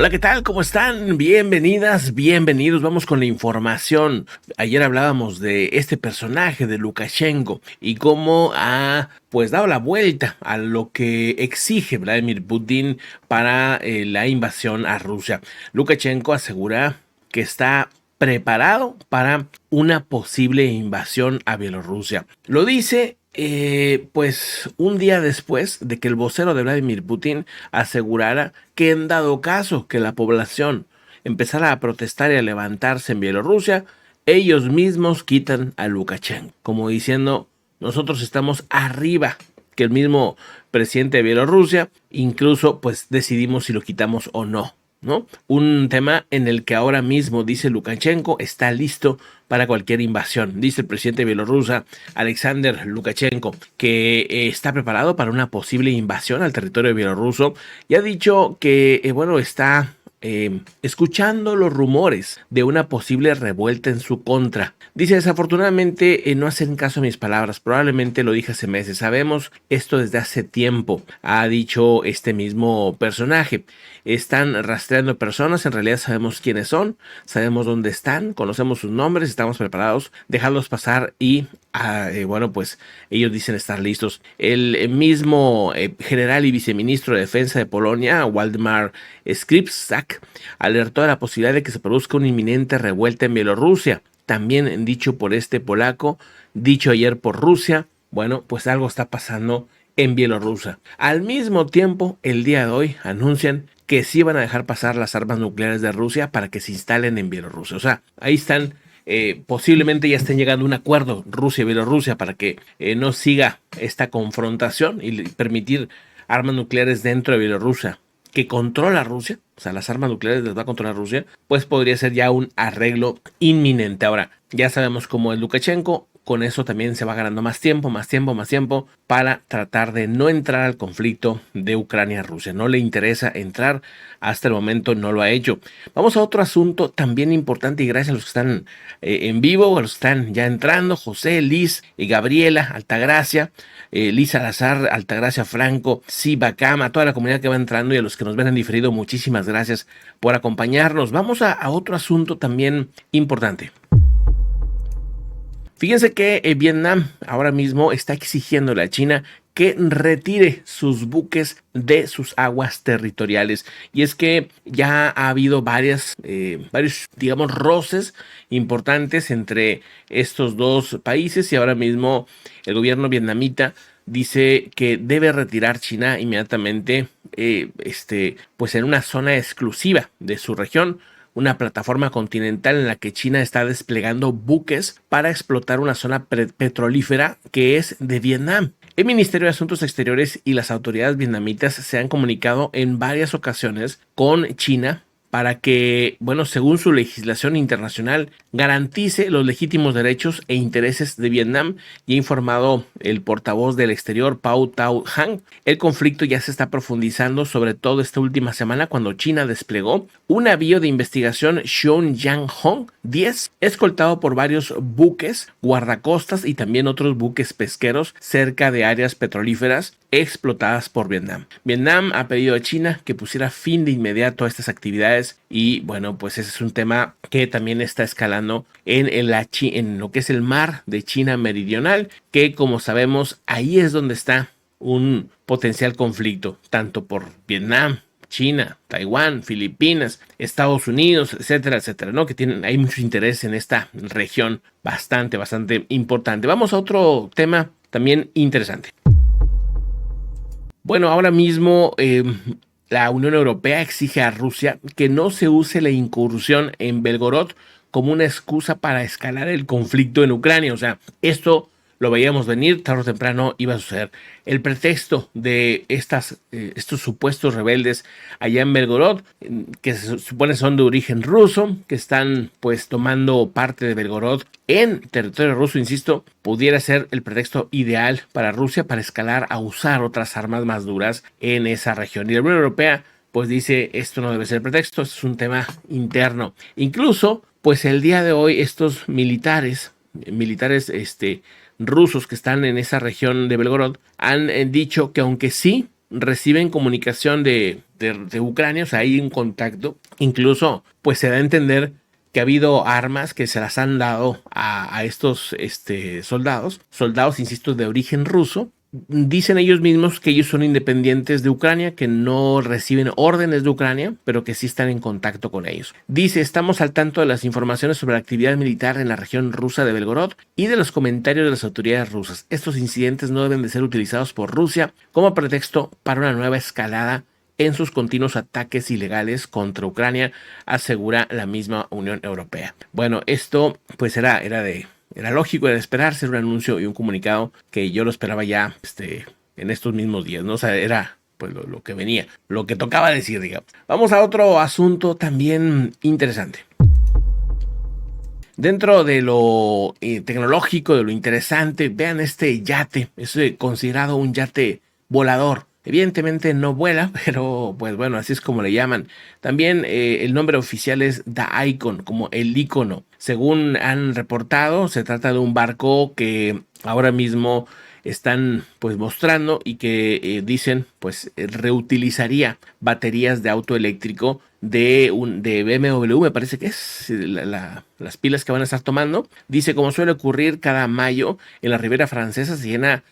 Hola, ¿qué tal? ¿Cómo están? Bienvenidas, bienvenidos. Vamos con la información. Ayer hablábamos de este personaje de Lukashenko y cómo ha pues dado la vuelta a lo que exige Vladimir Putin para la invasión a Rusia. Lukashenko asegura que está preparado para una posible invasión a Bielorrusia. Lo dice pues un día después de que el vocero de Vladimir Putin asegurara que en dado caso que la población empezara a protestar y a levantarse en Bielorrusia, ellos mismos quitan a Lukashenko, como diciendo, nosotros estamos arriba que el mismo presidente de Bielorrusia, incluso pues decidimos si lo quitamos o no, ¿no? Un tema en el que ahora mismo, dice Lukashenko, está listo para cualquier invasión. Dice el presidente de Bielorrusia, Alexander Lukashenko, que está preparado para una posible invasión al territorio bielorruso y ha dicho que, está escuchando los rumores de una posible revuelta en su contra. Dice, desafortunadamente no hacen caso a mis palabras, probablemente lo dije hace meses, sabemos esto desde hace tiempo, ha dicho este mismo personaje. Están rastreando personas, en realidad sabemos quiénes son, sabemos dónde están, conocemos sus nombres, estamos preparados, dejarlos pasar y pues ellos dicen estar listos. El mismo general y viceministro de Defensa de Polonia, Waldemar Skripczak, alertó de la posibilidad de que se produzca una inminente revuelta en Bielorrusia. También dicho por este polaco, dicho ayer por Rusia, bueno, pues algo está pasando en Bielorrusia. Al mismo tiempo, el día de hoy anuncian que sí van a dejar pasar las armas nucleares de Rusia para que se instalen en Bielorrusia. O sea, ahí están, posiblemente ya estén llegando a un acuerdo Rusia y Bielorrusia para que no siga esta confrontación y permitir armas nucleares dentro de Bielorrusia que controla Rusia, o sea, las armas nucleares las va a controlar Rusia, pues podría ser ya un arreglo inminente. Ahora, ya sabemos cómo es Lukashenko, con eso también se va ganando más tiempo para tratar de no entrar al conflicto de Ucrania-Rusia. No le interesa entrar, hasta el momento no lo ha hecho. Vamos a otro asunto también importante y gracias a los que están en vivo, a los que están ya entrando, José, Liz y Gabriela, Altagracia, Liz Salazar, Altagracia Franco, Siba Cama, toda la comunidad que va entrando y a los que nos ven en diferido, muchísimas gracias por acompañarnos. Vamos a otro asunto también importante. Fíjense que Vietnam ahora mismo está exigiéndole a China que retire sus buques de sus aguas territoriales. Y es que ya ha habido varios, digamos, roces importantes entre estos dos países y ahora mismo el gobierno vietnamita dice que debe retirar China inmediatamente, pues en una zona exclusiva de su región, una plataforma continental en la que China está desplegando buques para explotar una zona petrolífera que es de Vietnam. El Ministerio de Asuntos Exteriores y las autoridades vietnamitas se han comunicado en varias ocasiones con China para que, según su legislación internacional, garantice los legítimos derechos e intereses de Vietnam, y ha informado el portavoz del exterior, Pau Tau Han. El conflicto ya se está profundizando, sobre todo esta última semana, cuando China desplegó un navío de investigación Xiong Hong 10, escoltado por varios buques guardacostas y también otros buques pesqueros cerca de áreas petrolíferas explotadas por Vietnam. Vietnam ha pedido a China que pusiera fin de inmediato a estas actividades y pues ese es un tema que también está escalando en lo que es el mar de China Meridional, que como sabemos ahí es donde está un potencial conflicto, tanto por Vietnam, China, Taiwán, Filipinas, Estados Unidos, etcétera, etcétera, ¿no? Hay mucho interés en esta región bastante importante. Vamos a otro tema también interesante. Bueno, ahora mismo la Unión Europea exige a Rusia que no se use la incursión en Belgorod como una excusa para escalar el conflicto en Ucrania. O sea, esto lo veíamos venir, tarde o temprano iba a suceder. El pretexto de estos supuestos rebeldes allá en Belgorod, que se supone son de origen ruso, que están pues tomando parte de Belgorod en territorio ruso, insisto, pudiera ser el pretexto ideal para Rusia para escalar a usar otras armas más duras en esa región. Y la Unión Europea pues dice, esto no debe ser pretexto, esto es un tema interno. Incluso, pues el día de hoy estos militares rusos que están en esa región de Belgorod han dicho que aunque sí reciben comunicación de Ucrania, o sea, hay un contacto. Incluso, pues se da a entender que ha habido armas que se las han dado a estos soldados, insisto, de origen ruso. Dicen ellos mismos que ellos son independientes de Ucrania, que no reciben órdenes de Ucrania, pero que sí están en contacto con ellos. Dice, estamos al tanto de las informaciones sobre la actividad militar en la región rusa de Belgorod y de los comentarios de las autoridades rusas. Estos incidentes no deben de ser utilizados por Rusia como pretexto para una nueva escalada en sus continuos ataques ilegales contra Ucrania, asegura la misma Unión Europea. Bueno, esto pues era lógico, era de esperarse, era un anuncio y un comunicado que yo lo esperaba ya en estos mismos días, ¿no? O sea, era pues lo que venía, lo que tocaba decir, digamos. Vamos a otro asunto también interesante. Dentro de lo tecnológico, de lo interesante, vean este yate, es considerado un yate volador. Evidentemente no vuela, pero pues bueno, así es como le llaman. También el nombre oficial es The Icon, como el icono. Según han reportado, se trata de un barco que ahora mismo están pues mostrando y que dicen pues reutilizaría baterías de auto eléctrico de BMW, me parece que es las pilas que van a estar tomando. Dice, como suele ocurrir cada mayo en la Ribera Francesa, se llena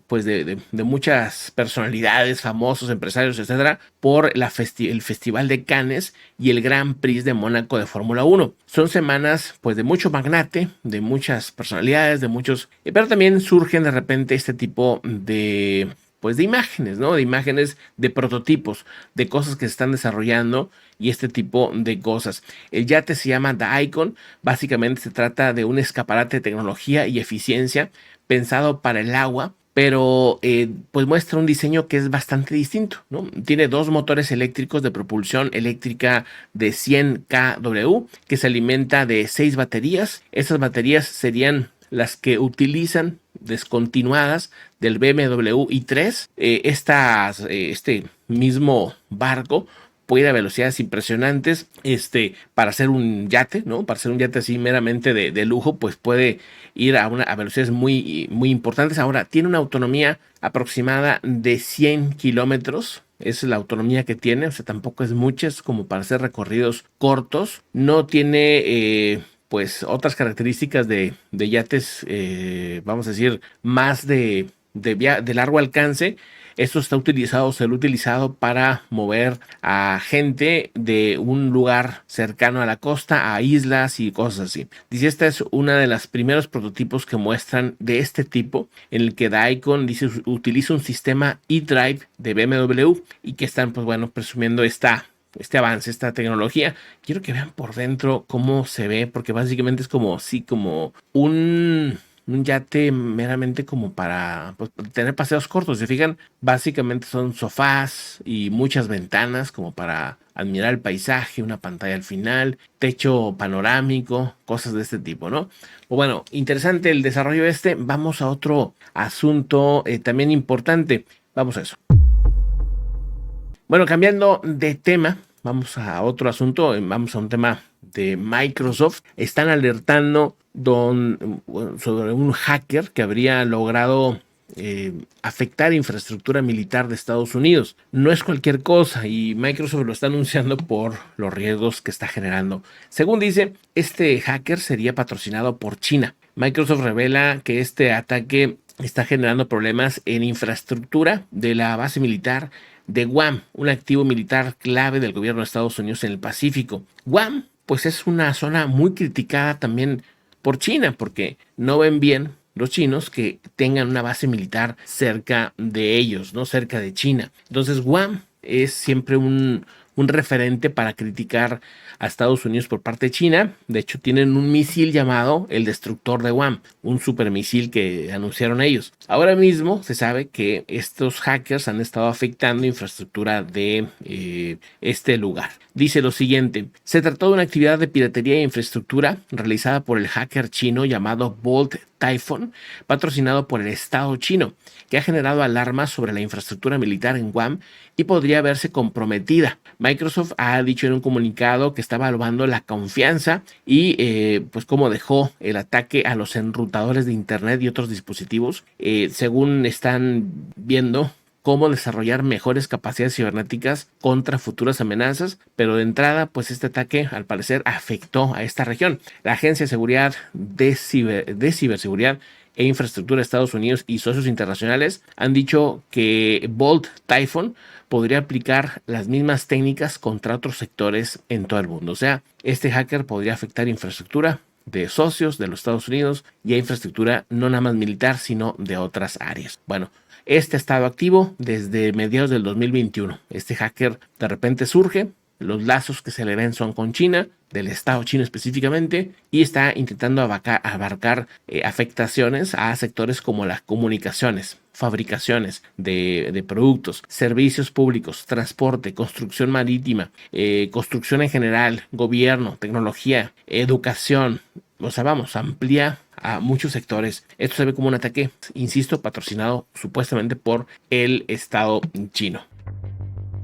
pues de muchas personalidades, famosos, empresarios, etcétera, por el Festival de Cannes y el Grand Prix de Mónaco de Fórmula 1. Son semanas pues de mucho magnate, de muchas personalidades, de muchos, pero también surgen de repente este tipo de pues de imágenes, ¿no? De imágenes de prototipos, de cosas que se están desarrollando y este tipo de cosas. El yate se llama The Icon. Básicamente se trata de un escaparate de tecnología y eficiencia pensado para el agua, pero pues muestra un diseño que es bastante distinto, ¿no? Tiene dos motores eléctricos de propulsión eléctrica de 100 kW que se alimenta de 6 baterías. Esas baterías serían las que utilizan descontinuadas del BMW i3. Este mismo barco puede ir a velocidades impresionantes, para hacer un yate, ¿no? Para hacer un yate así meramente de lujo, pues puede ir a velocidades muy, muy importantes. Ahora, tiene una autonomía aproximada de 100 kilómetros. Esa es la autonomía que tiene, o sea, tampoco es mucha, es como para hacer recorridos cortos. No tiene pues otras características de yates, vamos a decir, más de largo alcance. Esto será utilizado para mover a gente de un lugar cercano a la costa, a islas y cosas así. Dice, esta es una de las primeros prototipos que muestran de este tipo, en el que The Icon dice utiliza un sistema eDrive de BMW y que están, pues bueno, presumiendo este avance, esta tecnología. Quiero que vean por dentro cómo se ve, porque básicamente es como un yate meramente como para pues, tener paseos cortos. Se fijan, básicamente son sofás y muchas ventanas como para admirar el paisaje, una pantalla al final, techo panorámico, cosas de este tipo, ¿no? O bueno, interesante el desarrollo Vamos a otro asunto también importante. Vamos a eso. Bueno, cambiando de tema, vamos a otro asunto, vamos a un tema de Microsoft. Están alertando sobre un hacker que habría logrado afectar infraestructura militar de Estados Unidos. No es cualquier cosa y Microsoft lo está anunciando por los riesgos que está generando. Según dice, este hacker sería patrocinado por China. Microsoft revela que este ataque está generando problemas en infraestructura de la base militar de Guam, un activo militar clave del gobierno de Estados Unidos en el Pacífico. Guam, pues es una zona muy criticada también por China, porque no ven bien los chinos que tengan una base militar cerca de ellos, no cerca de China. Entonces Guam es siempre un referente para criticar a Estados Unidos por parte de China. De hecho, tienen un misil llamado el Destructor de Guam, un supermisil que anunciaron ellos. Ahora mismo se sabe que estos hackers han estado afectando infraestructura de este lugar. Dice lo siguiente: se trató de una actividad de piratería de infraestructura realizada por el hacker chino llamado Bolt Typhoon, patrocinado por el Estado chino, que ha generado alarmas sobre la infraestructura militar en Guam y podría verse comprometida. Microsoft ha dicho en un comunicado que está evaluando la confianza y pues cómo dejó el ataque a los enrutadores de internet y otros dispositivos. Según están viendo, cómo desarrollar mejores capacidades cibernéticas contra futuras amenazas, pero de entrada, pues este ataque al parecer afectó a esta región. La Agencia de Seguridad de Ciberseguridad e Infraestructura de Estados Unidos y socios internacionales han dicho que Bolt Typhoon podría aplicar las mismas técnicas contra otros sectores en todo el mundo. O sea, este hacker podría afectar infraestructura de socios de los Estados Unidos y a infraestructura no nada más militar, sino de otras áreas. Bueno, este ha estado activo desde mediados del 2021. Este hacker de repente surge, los lazos que se le ven son con China, del Estado chino específicamente, y está intentando abarcar afectaciones a sectores como las comunicaciones, fabricaciones de productos, servicios públicos, transporte, construcción marítima, construcción en general, gobierno, tecnología, educación. O sea, vamos, amplía a muchos sectores. Esto se ve como un ataque, insisto, patrocinado supuestamente por el Estado chino.